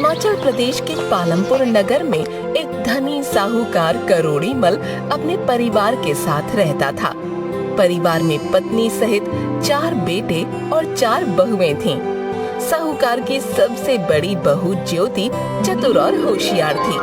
हिमाचल प्रदेश के पालमपुर नगर में एक धनी साहूकार करोड़ी मल अपने परिवार के साथ रहता था। परिवार में पत्नी सहित 4 बेटे और 4 बहुएं थीं। साहूकार की सबसे बड़ी बहू ज्योति चतुर और होशियार थी,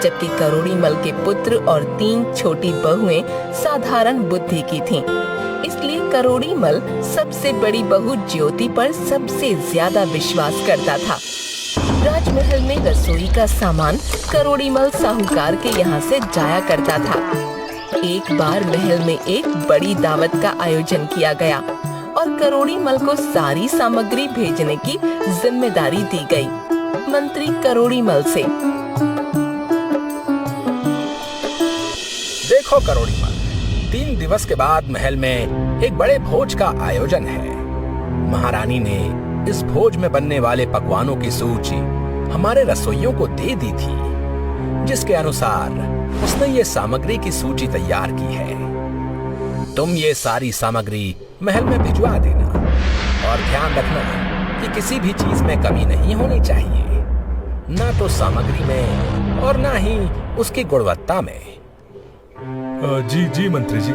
जबकि करोड़ी मल के पुत्र और 3 छोटी बहुएं साधारण बुद्धि की थीं। इसलिए करोड़ी मल सबसे बड़ी बहू ज्योति पर सबसे ज्यादा विश्वास करता था। राजमहल में रसोई का सामान करोड़ी मल साहूकार के यहाँ से जाया करता था। एक बार महल में एक बड़ी दावत का आयोजन किया गया और करोड़ी मल को सारी सामग्री भेजने की जिम्मेदारी दी गई, मंत्री करोड़ी मल से। देखो करोड़ी मल, 3 दिवस के बाद महल में एक बड़े भोज का आयोजन है। महारानी ने इस भोज में बनने वाले पकवानों की सूची हमारे रसोइयों को दे दी थी, जिसके अनुसार उसने ये सामग्री की सूची तैयार की है। तुम ये सारी सामग्री महल में भिजवा देना और ध्यान रखना कि किसी भी चीज में कमी नहीं होनी चाहिए, ना तो सामग्री में और ना ही उसकी गुणवत्ता में। जी मंत्री जी,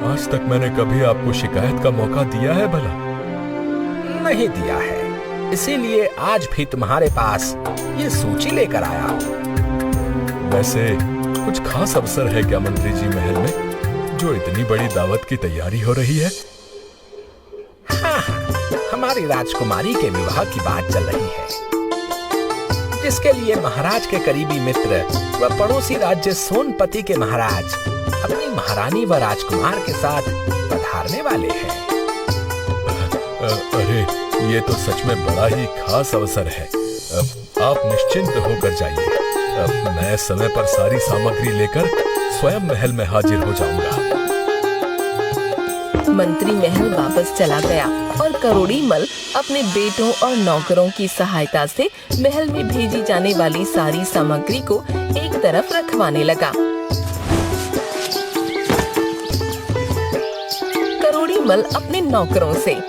आज तक मैंने कभी आपको शिकायत का मौका दिया है भला? नहीं दिया है, इसीलिए आज भी तुम्हारे पास ये सूची लेकर आया हूँ। वैसे कुछ खास अवसर है क्या मंत्री जी महल में, जो इतनी बड़ी दावत की तैयारी हो रही है? हाँ, हमारी राजकुमारी के विवाह की बात चल रही है, जिसके लिए महाराज के करीबी मित्र व पड़ोसी राज्य सोनपति के महाराज अपनी महारानी व राजकुमार के साथ पधारने वाले हैं। अरे ये तो सच में बड़ा ही खास अवसर है। आप निश्चिंत होकर जाइए, मैं समय पर सारी सामग्री लेकर स्वयं महल में हाजिर हो जाऊंगा। मंत्री महल वापस चला गया और करोड़ी मल अपने बेटों और नौकरों की सहायता से महल में भेजी जाने वाली सारी सामग्री को एक तरफ रखवाने लगा। करोड़ी मल अपने नौकरों से,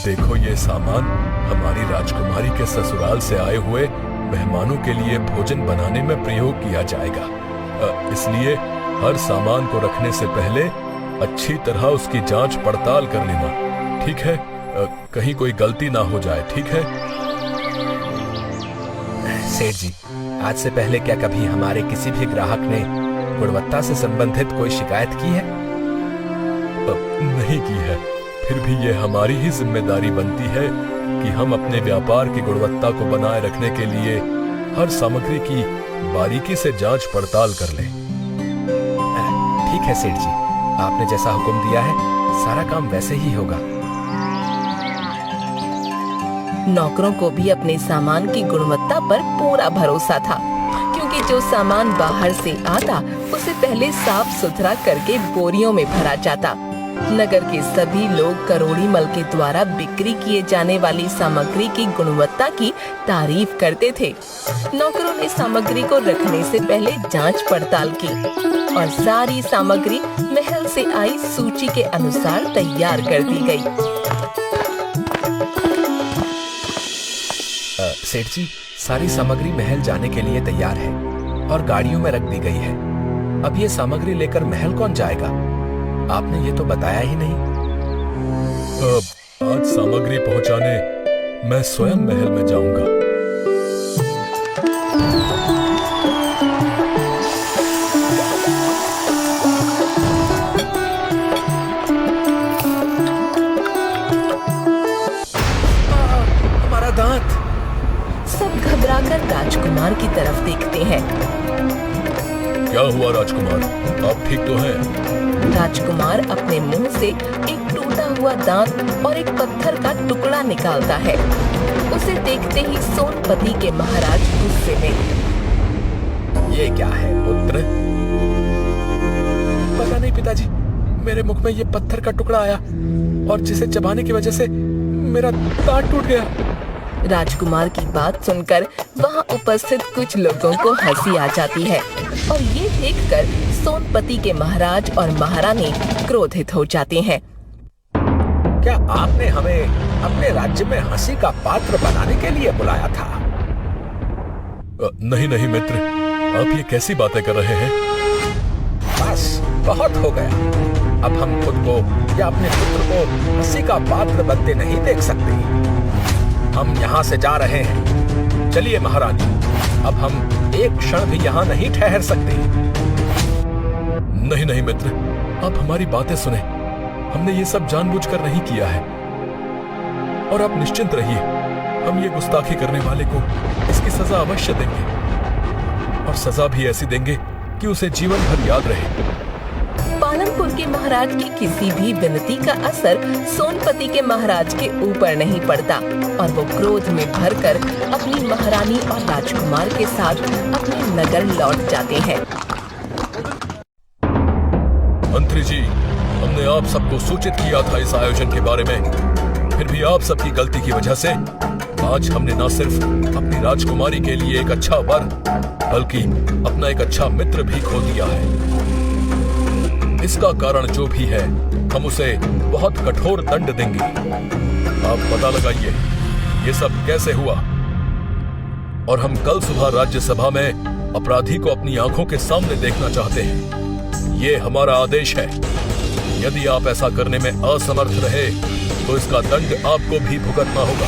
देखो ये सामान हमारी राजकुमारी के ससुराल से आए हुए मेहमानों के लिए भोजन बनाने में प्रयोग किया जाएगा, इसलिए हर सामान को रखने से पहले अच्छी तरह उसकी जांच पड़ताल कर लेना, ठीक है? कहीं कोई गलती ना हो जाए, ठीक है? सेठ जी, आज से पहले क्या कभी हमारे किसी भी ग्राहक ने गुणवत्ता से संबंधित कोई शिकायत की है? नहीं की है, फिर भी ये हमारी ही जिम्मेदारी बनती है कि हम अपने व्यापार की गुणवत्ता को बनाए रखने के लिए हर सामग्री की बारीकी से जांच पड़ताल कर लें। ठीक है सेठ जी, आपने जैसा हुक्म दिया है सारा काम वैसे ही होगा। नौकरों को भी अपने सामान की गुणवत्ता पर पूरा भरोसा था, क्योंकि जो सामान बाहर से आता उसे पहले साफ सुथरा करके बोरियों में भरा जाता। नगर के सभी लोग करोड़ी मल के द्वारा बिक्री किए जाने वाली सामग्री की गुणवत्ता की तारीफ करते थे। नौकरों ने सामग्री को रखने से पहले जांच पड़ताल की और सारी सामग्री महल से आई सूची के अनुसार तैयार कर दी गई। सेठ जी, सारी सामग्री महल जाने के लिए तैयार है और गाड़ियों में रख दी गई है। अब ये सामग्री लेकर महल कौन जाएगा? आपने ये तो बताया ही नहीं। आज सामग्री पहुंचाने मैं स्वयं महल में जाऊंगा। हमारा दांत! सब घबराकर राजकुमार की तरफ देखते हैं। क्या हुआ राजकुमार, आप ठीक तो हैं? राजकुमार अपने मुंह से एक टूटा हुआ दांत और एक पत्थर का टुकड़ा निकालता है। उसे देखते ही सोनपति के महाराज गुस्से में। ये क्या है पुत्र? पता नहीं पिताजी, मेरे मुख में ये पत्थर का टुकड़ा आया और जिसे चबाने की वजह से मेरा दांत टूट गया। राजकुमार की बात सुनकर वहाँ उपस्थित कुछ लोगों को हंसी आ जाती है और ये देखकर सोनपति के महाराज और महारानी क्रोधित हो जाते हैं। क्या आपने हमें अपने राज्य में हंसी का पात्र बनाने के लिए बुलाया था? नहीं नहीं मित्र, आप ये कैसी बातें कर रहे हैं? बस बहुत हो गया। अब हम खुद को या अपने पुत्र को हंसी का पात्र बनते नहीं देख सकते। हम यहाँ से जा रहे हैं। चलिए महारानी, अब हम एक क्षण भी यहाँ नहीं ठहर सकते। नहीं नहीं मित्र, आप हमारी बातें सुने। हमने ये सब जानबूझकर नहीं किया है। और आप निश्चिंत रहिए, हम ये गुस्ताखी करने वाले को इसकी सजा अवश्य देंगे, और सजा भी ऐसी देंगे कि उसे जीवन भर याद रहे। पालनपुर के महाराज की किसी भी विनती का असर सोनपति के महाराज के ऊपर नहीं पड़ता और वो क्रोध में भरकर अपनी महारानी और राजकुमार के साथ अपने नगर लौट जाते हैं। मंत्री जी, हमने आप सबको सूचित किया था इस आयोजन के बारे में, फिर भी आप सबकी गलती की वजह से आज हमने न सिर्फ अपनी राजकुमारी के लिए एक अच्छा वर, बल्कि अपना एक अच्छा मित्र भी खो दिया है। इसका कारण जो भी है, हम उसे बहुत कठोर दंड देंगे। आप पता लगाइए ये सब कैसे हुआ, और हम कल सुबह राज्यसभा में अपराधी को अपनी आंखों के सामने देखना चाहते हैं। ये हमारा आदेश है। यदि आप ऐसा करने में असमर्थ रहे तो इसका दंड आपको भी भुगतना होगा।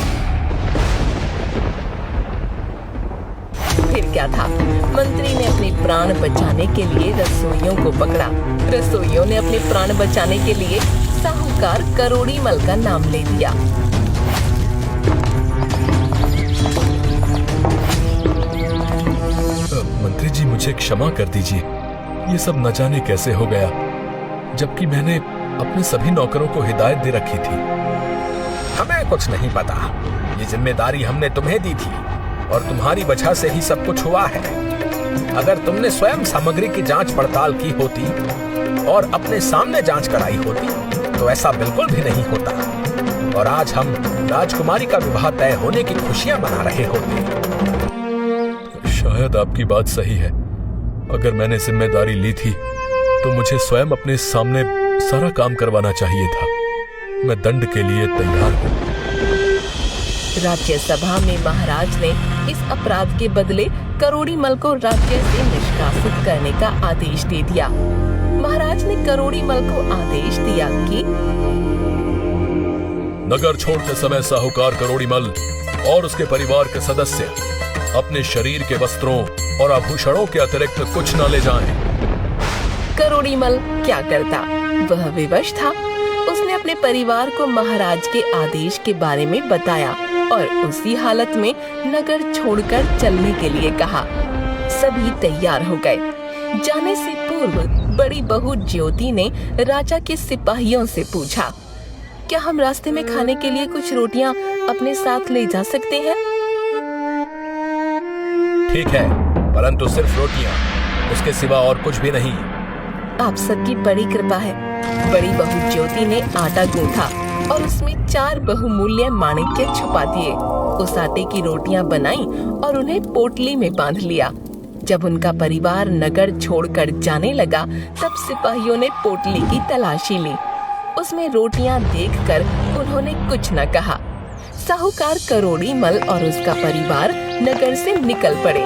फिर क्या था, मंत्री ने अपने प्राण बचाने के लिए रसोइयों को पकड़ा। रसोइयों ने अपने प्राण बचाने के लिए साहूकार करोड़ीमल का नाम ले दिया। मंत्री जी, मुझे क्षमा कर दीजिए। ये सब न जाने कैसे हो गया, जबकि मैंने अपने सभी नौकरों को हिदायत दे रखी थी। हमें कुछ नहीं पता। ये जिम्मेदारी हमने तुम्हें दी थी और तुम्हारी वजह से ही सब कुछ हुआ है। अगर तुमने स्वयं सामग्री की जांच पड़ताल की होती और अपने सामने जांच कराई होती तो ऐसा बिल्कुल भी नहीं होता, और आज हम राजकुमारी का विवाह तय होने की खुशियां मना रहे होते। शायद आपकी बात सही है। अगर मैंने जिम्मेदारी ली थी तो मुझे स्वयं अपने सामने सारा काम करवाना चाहिए था। मैं दंड के लिए तैयार हूँ। राज्यसभा में महाराज ने इस अपराध के बदले करोड़ीमल को राज्य से निष्कासित करने का आदेश दे दिया। महाराज ने करोड़ीमल को आदेश दिया कि नगर छोड़ते समय साहूकार करोड़ीमल और उसके परिवार के सदस्य अपने शरीर के वस्त्रों और आभूषणों के अतिरिक्त कुछ न ले जाएं। करोड़ीमल क्या करता, वह विवश था। उसने अपने परिवार को महाराज के आदेश के बारे में बताया और उसी हालत में नगर छोड़कर चलने के लिए कहा। सभी तैयार हो गए। जाने से पूर्व बड़ी बहू ज्योति ने राजा के सिपाहियों से पूछा, क्या हम रास्ते में खाने के लिए कुछ रोटियां अपने साथ ले जा सकते हैं? ठीक है, परंतु सिर्फ रोटियां, उसके सिवा और कुछ भी नहीं। आप सबकी बड़ी कृपा है। बड़ी बहू ज्योति ने आटा गूंथा और उसमें 4 बहुमूल्य माणिक्य छुपा दिए। उस आटे की रोटियां बनाई और उन्हें पोटली में बांध लिया। जब उनका परिवार नगर छोड़कर जाने लगा, तब सिपाहियों ने पोटली की तलाशी ली। उसमें रोटियां देखकर उन्होंने कुछ न कहा। साहूकार करोड़ीमल और उसका परिवार नगर से निकल पड़े।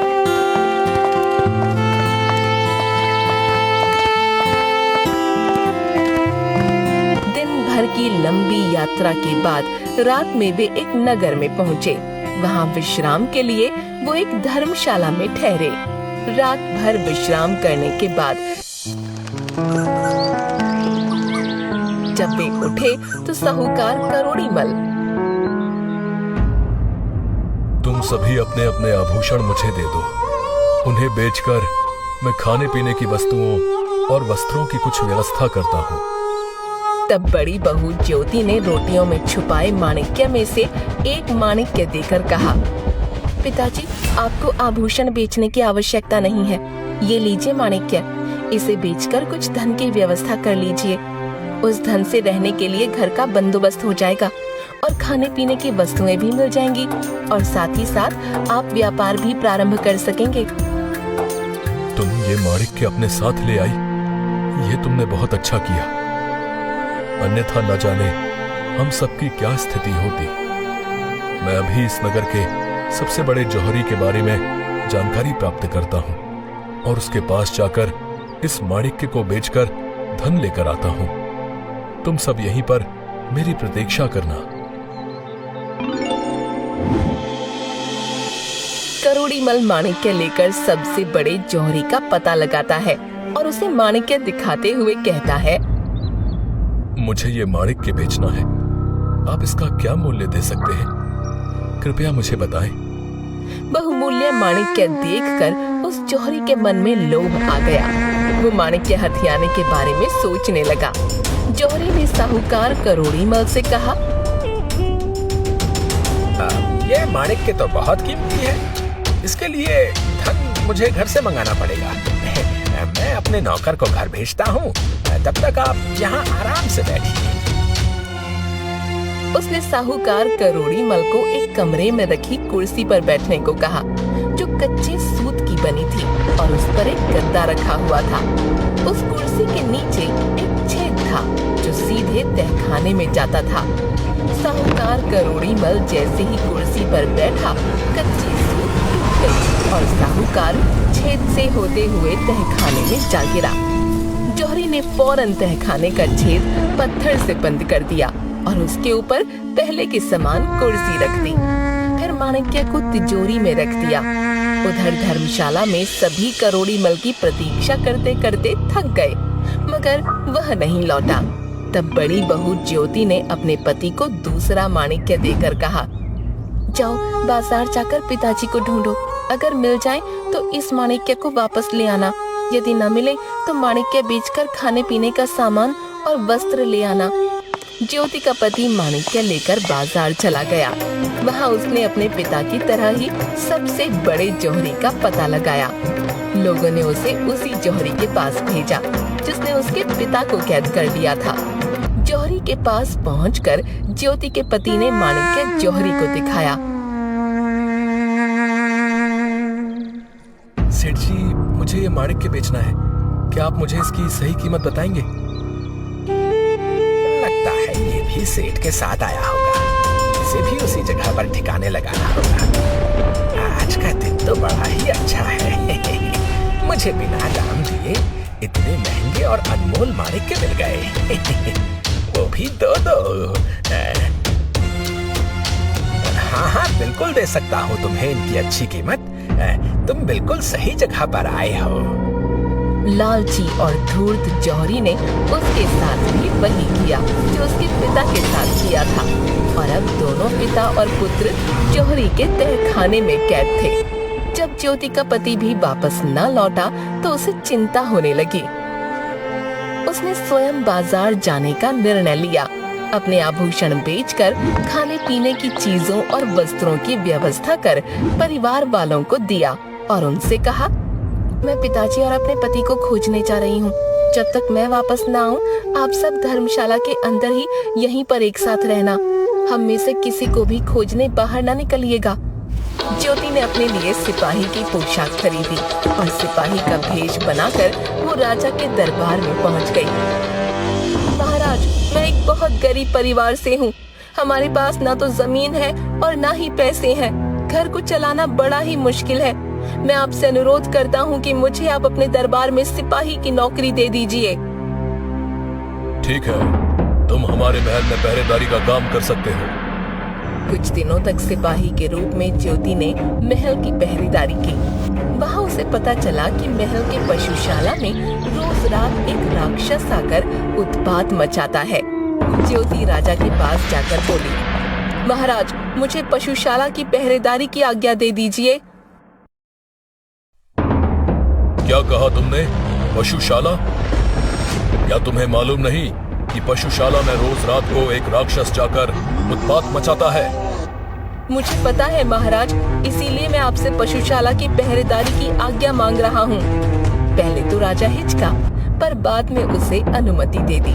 दिन भर की लंबी यात्रा के बाद रात में वे एक नगर में पहुँचे। वहाँ विश्राम के लिए वो एक धर्मशाला में ठहरे। रात भर विश्राम करने के बाद जब वे उठे तो साहूकार करोड़ीमल, तुम सभी अपने अपने आभूषण मुझे दे दो। उन्हें बेचकर मैं खाने पीने की वस्तुओं और वस्त्रों की कुछ व्यवस्था करता हूँ। तब बड़ी बहू ज्योति ने रोटियों में छुपाए माणिक्य में से एक माणिक्य देकर कहा, पिताजी, आपको आभूषण बेचने की आवश्यकता नहीं है। ये लीजिए माणिक्य, इसे बेचकर कुछ धन की व्यवस्था कर लीजिए। उस धन से रहने के लिए घर का बंदोबस्त हो जाएगा और खाने पीने की वस्तुएं भी मिल जाएंगी और साथ ही साथ आप व्यापार भी प्रारंभ कर सकेंगे। तुम ये माणिक्य अपने साथ ले आई, ये तुमने बहुत अच्छा किया। अन्यथा न जाने हम सबकी क्या स्थिति होती। मैं अभी इस नगर के सबसे बड़े जौहरी के बारे में जानकारी प्राप्त करता हूँ और उसके पास जाकर इस माणिक्य को बेचकर धन लेकर आता हूँ। तुम सब यहीं पर मेरी प्रतीक्षा करना। करोड़ीमल माणिक्य लेकर सबसे बड़े जौहरी का पता लगाता है और उसे माणिक्य दिखाते हुए कहता है, मुझे ये माणिक्य बेचना है। आप इसका क्या मूल्य दे सकते हैं? कृपया मुझे बताएं। बहुमूल्य माणिक्य देखकर उस जौहरी के मन में लोभ आ गया। वो माणिक्य हथियाने के बारे में सोचने लगा। जौहरी ने साहूकार करोड़ीमल से कहा, ये माणिक्य तो बहुत कीमती है। इसके लिए धन मुझे घर से मंगाना पड़ेगा। मैं अपने नौकर को घर भेजता हूँ। तब तक आप यहाँ आराम से बैठिए। उसने साहूकार करोड़ीमल को एक कमरे में रखी कुर्सी पर बैठने को कहा, जो कच्चे सूत की बनी थी और उस पर एक गद्दा रखा हुआ था। उस कुर्सी के नीचे एक छेद था जो सीधे तहखाने में जाता था। साहूकार करोड़ीमल जैसे ही कुर्सी पर बैठा, कच्ची सूत टूट गई और साहूकार छेद से होते हुए तहखाने में जा गिरा। जौहरी ने फौरन तहखाने का छेद पत्थर से बंद कर दिया और उसके ऊपर पहले के समान कुर्सी रख दी। फिर माणिक्य को तिजोरी में रख दिया। उधर धर्मशाला में सभी करोड़ीमल की प्रतीक्षा करते करते थक गए, मगर वह नहीं लौटा। तब बड़ी बहू ज्योति ने अपने पति को दूसरा माणिक्य देकर कहा, जाओ बाजार जाकर पिताजी को ढूंढो। अगर मिल जाए तो इस माणिक्य को वापस ले आना। यदि न मिले तो माणिक्य बेचकर खाने पीने का सामान और वस्त्र ले आना। ज्योति का पति माणिक्य लेकर बाजार चला गया। वहाँ उसने अपने पिता की तरह ही सबसे बड़े जौहरी का पता लगाया। लोगों ने उसे उसी जौहरी के पास भेजा जिसने उसके पिता को कैद कर लिया था। जौहरी के पास पहुंचकर ज्योति के पति ने माणिक्य जौहरी को दिखाया। सेठ जी, मुझे ये माणिक्य बेचना है। क्या आप मुझे इसकी सही कीमत बताएंगे? लगता है ये भी सेठ के साथ आया होगा। इसे भी उसी जगह पर ठिकाने लगाना होगा। आज का दिन तो बड़ा ही अच्छा है। मुझे बिना दाम दिए इतने महंगे और अनमोल माणिक्य मिल गए। वो भी दो। हाँ, बिल्कुल दे सकता हूँ तुम्हें इनकी अच्छी कीमत। तुम बिल्कुल सही जगह पर आए हो। लालची और धूर्त जौहरी ने उसके साथ भी वही किया जो उसके पिता के साथ किया था, और अब दोनों पिता और पुत्र जौहरी के तहखाने में कैद थे। जब ज्योति का पति भी वापस न लौटा तो उसे चिंता होने लगी। उसने स्वयं बाजार जाने का निर्णय लिया। अपने आभूषण बेचकर खाने पीने की चीजों और वस्त्रों की व्यवस्था कर परिवार वालों को दिया और उनसे कहा, मैं पिताजी और अपने पति को खोजने जा रही हूँ। जब तक मैं वापस न आऊँ, आप सब धर्मशाला के अंदर ही यहीं पर एक साथ रहना। हम में से किसी को भी खोजने बाहर न निकलिएगा। ज्योति ने अपने लिए सिपाही की पोशाक खरीदी और सिपाही का भेष बनाकर वो राजा के दरबार में पहुंच गई। महाराज, मैं एक बहुत गरीब परिवार से हूँ। हमारे पास ना तो जमीन है और ना ही पैसे हैं। घर को चलाना बड़ा ही मुश्किल है। मैं आपसे अनुरोध करता हूँ कि मुझे आप अपने दरबार में सिपाही की नौकरी दे दीजिए। ठीक है, तुम हमारे महल में पहरेदारी का काम कर सकते हो। कुछ दिनों तक सिपाही के रूप में ज्योति ने महल की पहरेदारी की। वहाँ उसे पता चला कि महल के पशुशाला में रोज रात एक राक्षस आकर उत्पात मचाता है। ज्योति राजा के पास जाकर बोली, महाराज, मुझे पशुशाला की पहरेदारी की आज्ञा दे दीजिए। क्या कहा तुमने? पशुशाला? क्या तुम्हें मालूम नहीं कि पशुशाला में रोज रात को एक राक्षस जाकर उत्पात मचाता है? मुझे पता है महाराज, इसीलिए मैं आपसे पशुशाला की पहरेदारी की आज्ञा मांग रहा हूँ। पहले तो राजा हिचका, पर बाद में उसे अनुमति दे दी।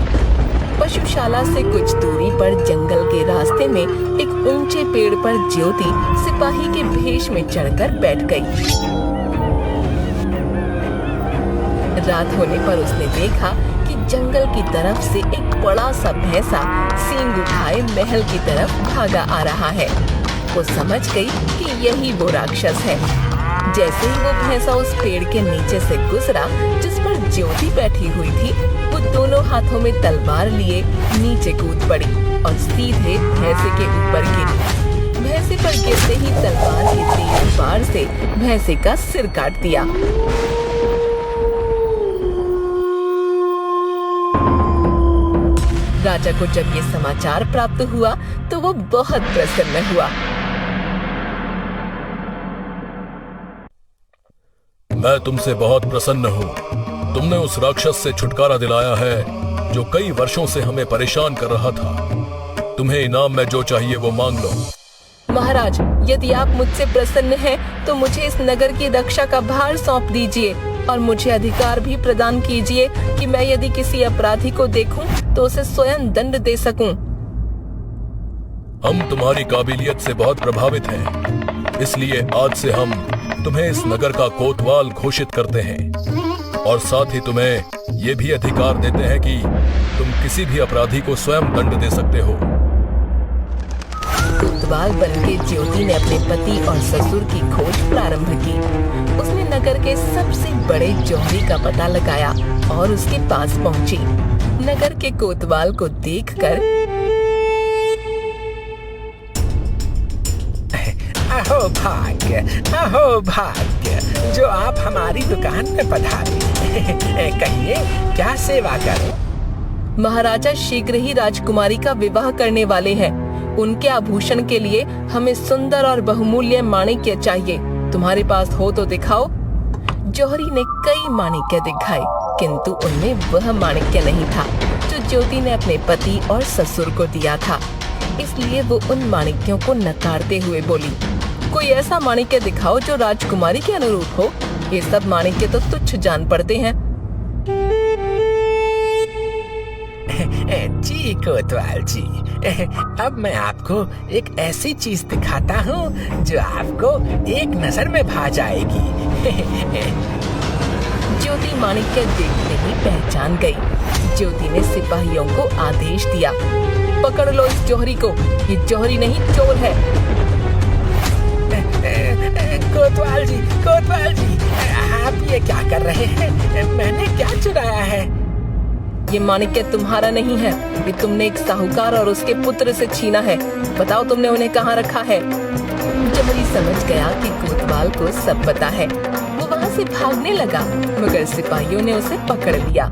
पशुशाला से कुछ दूरी पर जंगल के रास्ते में एक ऊंचे पेड़ पर ज्योति सिपाही के भेष में चढ़कर बैठ गई। रात होने पर उसने देखा कि जंगल की तरफ से एक बड़ा सा भैंसा सींग उठाए महल की तरफ भागा आ रहा है। वो समझ गई कि यही वो राक्षस है। जैसे ही वो भैंसा उस पेड़ के नीचे से गुजरा जिस पर ज्योति बैठी हुई थी, वो दोनों हाथों में तलवार लिए नीचे कूद पड़ी और सीधे भैंसे के ऊपर गिरी। भैंसे पर गिरते ही तलवार की तेज वार से भैंसे का सिर काट दिया। राजा को जब ये समाचार प्राप्त हुआ तो वो बहुत प्रसन्न हुआ। मैं तुमसे बहुत प्रसन्न हूँ। तुमने उस राक्षस से छुटकारा दिलाया है जो कई वर्षों से हमें परेशान कर रहा था। तुम्हें इनाम में जो चाहिए वो मांग लो। महाराज, यदि आप मुझसे प्रसन्न हैं, तो मुझे इस नगर की रक्षा का भार सौंप दीजिए और मुझे अधिकार भी प्रदान कीजिए कि मैं यदि किसी अपराधी को देखूं तो उसे स्वयं दंड दे सकूं। हम तुम्हारी काबिलियत से बहुत प्रभावित हैं, इसलिए आज से हम तुम्हें इस नगर का कोतवाल घोषित करते हैं और साथ ही तुम्हें ये भी अधिकार देते हैं कि तुम किसी भी अपराधी को स्वयं दंड दे सकते हो। कोतवाल बनके ज्योति ने अपने पति और ससुर की खोज प्रारंभ की। उसने नगर के सबसे बड़े जौहरी का पता लगाया और उसके पास पहुंची। नगर के कोतवाल को देखकर अहो भाग्य, जो आप हमारी दुकान में पधारे। कहिए क्या सेवा करें? महाराजा शीघ्र ही राजकुमारी का विवाह करने वाले हैं। उनके आभूषण के लिए हमें सुंदर और बहुमूल्य माणिक्य चाहिए। तुम्हारे पास हो तो दिखाओ। जौहरी ने कई माणिक्य दिखाए, किंतु उनमें वह माणिक्य नहीं था जो ज्योति ने अपने पति और ससुर को दिया था। इसलिए वो उन माणिक्यों को नकारते हुए बोली, कोई ऐसा माणिक्य दिखाओ जो राजकुमारी के अनुरूप हो। ये सब माणिक्य तो तुच्छ जान पड़ते हैं। जी कोतवाल जी, अब मैं आपको एक ऐसी चीज दिखाता हूँ जो आपको एक नजर में भा जाएगी। ज्योति माणिक्य देखते ही पहचान गई। ज्योति ने सिपाहियों को आदेश दिया, पकड़ लो इस जौहरी को। ये जौहरी नहीं, चोर है। कोतवाल जी, आप ये क्या कर रहे हैं? मैंने क्या चुराया है? ये माणिक्य तुम्हारा नहीं है, ये तुमने एक साहूकार और उसके पुत्र से छीना है। बताओ तुमने उन्हें कहाँ रखा है? जौहरी समझ गया कि कोतवाल को सब पता है। वो वहाँ से भागने लगा, मगर सिपाहियों ने उसे पकड़ लिया।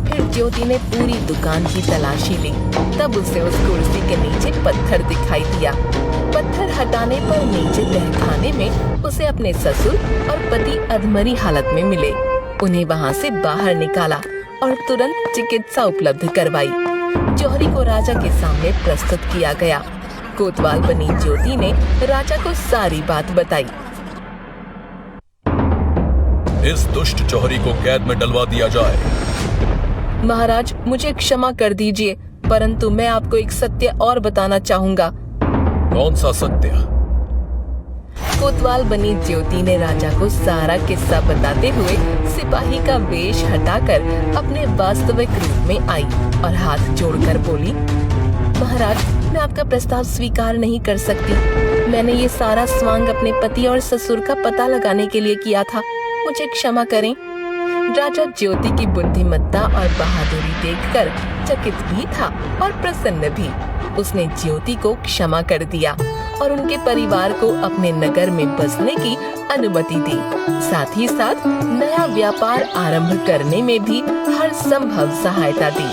फिर ज्योति ने पूरी दुकान की तलाशी ली। तब उसे उस कुर्सी के नीचे पत्थर दिखाई दिया। पत्थर हटाने पर नीचे तहखाने में उसे अपने ससुर और पति अधमरी हालत में मिले। उन्हें वहाँ से बाहर निकाला और तुरंत चिकित्सा उपलब्ध करवाई। जौहरी को राजा के सामने प्रस्तुत किया गया। कोतवाल बनी ज्योति ने राजा को सारी बात बताई। इस दुष्ट जौहरी को कैद में डलवा दिया जाए। महाराज, मुझे क्षमा कर दीजिए, परंतु मैं आपको एक सत्य और बताना चाहूँगा। कौन सा सत्य? कोतवाल बनी ज्योति ने राजा को सारा किस्सा बताते हुए सिपाही का वेश हटाकर अपने वास्तविक रूप में आई और हाथ जोड़कर बोली, महाराज, मैं आपका प्रस्ताव स्वीकार नहीं कर सकती। मैंने ये सारा स्वांग अपने पति और ससुर का पता लगाने के लिए किया था। मुझे क्षमा करें। राजा ज्योति की बुद्धिमत्ता और बहादुरी देखकर चकित भी था और प्रसन्न भी। उसने ज्योति को क्षमा कर दिया और उनके परिवार को अपने नगर में बसने की अनुमति दी। साथ ही साथ नया व्यापार आरंभ करने में भी हर संभव सहायता दी।